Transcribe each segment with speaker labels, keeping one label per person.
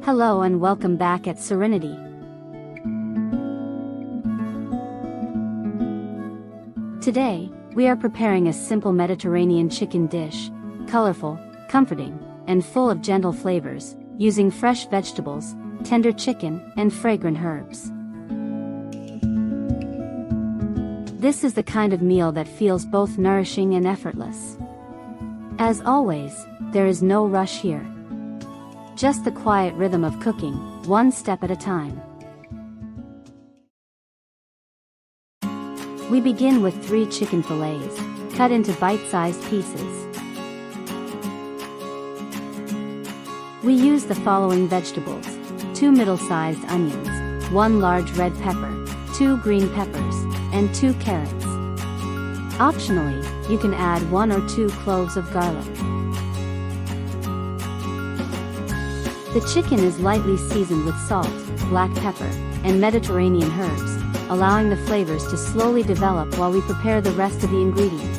Speaker 1: Hello and welcome back at Serinity. Today, we are preparing a simple Mediterranean chicken dish, colorful, comforting, and full of gentle flavors, using fresh vegetables, tender chicken, and fragrant herbs. This is the kind of meal that feels both nourishing and effortless. As always, there is no rush here. Just the quiet rhythm of cooking, one step at a time. We begin with 3 chicken fillets, cut into bite-sized pieces. We use the following vegetables: 2 middle-sized onions, 1 large red pepper, 2 green peppers, and 2 carrots. Optionally, you can add 1 or 2 cloves of garlic. The chicken is lightly seasoned with salt, black pepper, and Mediterranean herbs, allowing the flavors to slowly develop while we prepare the rest of the ingredients.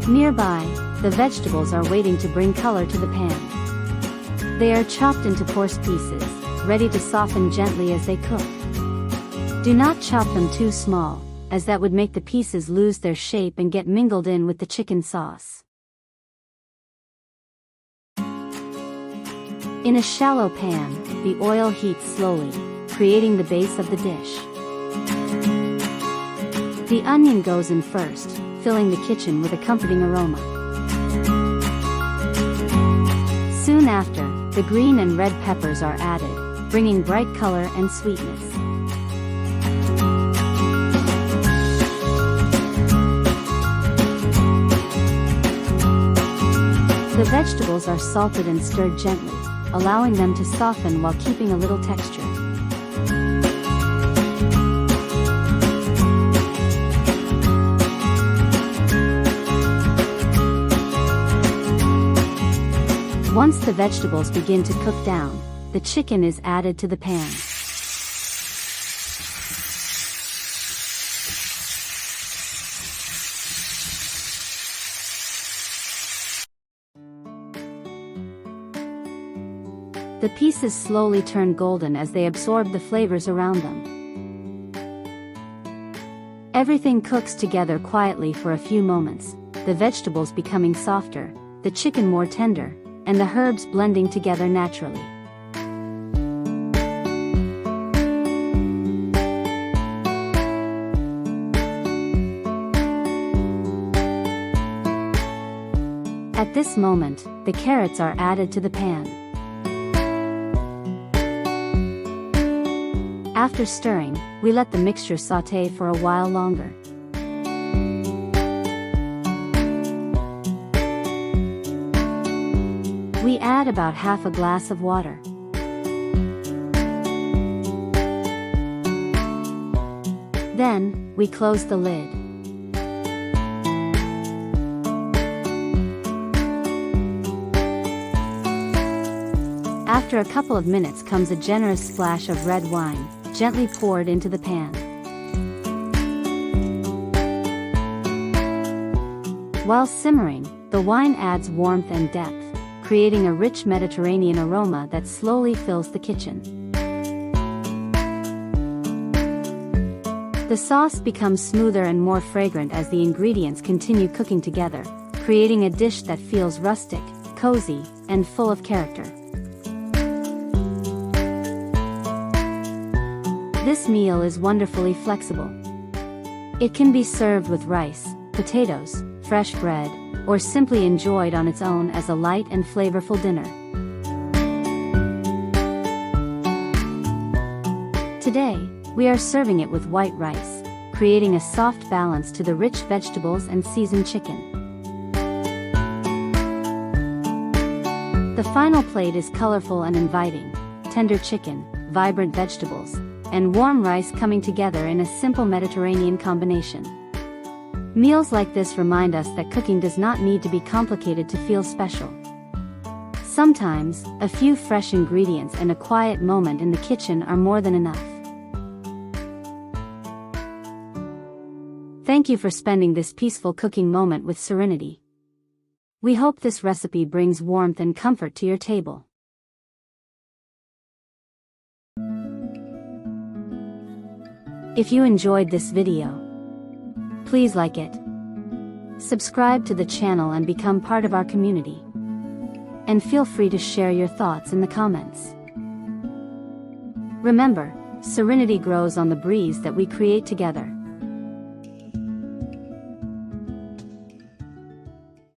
Speaker 1: Nearby, the vegetables are waiting to bring color to the pan. They are chopped into coarse pieces, ready to soften gently as they cook. Do not chop them too small, as that would make the pieces lose their shape and get mingled in with the chicken sauce. In a shallow pan, the oil heats slowly, creating the base of the dish. The onion goes in first, filling the kitchen with a comforting aroma. Soon after, the green and red peppers are added, bringing bright color and sweetness. The vegetables are salted and stirred gently, allowing them to soften while keeping a little texture. Once the vegetables begin to cook down, the chicken is added to the pan. The pieces slowly turn golden as they absorb the flavors around them. Everything cooks together quietly for a few moments, the vegetables becoming softer, the chicken more tender, and the herbs blending together naturally. At this moment, the carrots are added to the pan. After stirring, we let the mixture sauté for a while longer. We add about half a glass of water. Then, we close the lid. After a couple of minutes comes a generous splash of red wine, gently poured into the pan. While simmering, the wine adds warmth and depth, creating a rich Mediterranean aroma that slowly fills the kitchen. The sauce becomes smoother and more fragrant as the ingredients continue cooking together, creating a dish that feels rustic, cozy, and full of character. This meal is wonderfully flexible. It can be served with rice, potatoes, fresh bread, or simply enjoyed on its own as a light and flavorful dinner. Today, we are serving it with white rice, creating a soft balance to the rich vegetables and seasoned chicken. The final plate is colorful and inviting: tender chicken, vibrant vegetables, and warm rice coming together in a simple Mediterranean combination. Meals like this remind us that cooking does not need to be complicated to feel special. Sometimes, a few fresh ingredients and a quiet moment in the kitchen are more than enough. Thank you for spending this peaceful cooking moment with Serinity. We hope this recipe brings warmth and comfort to your table. If you enjoyed this video, please like it, subscribe to the channel and become part of our community. And feel free to share your thoughts in the comments. Remember, serenity grows on the breeze that we create together.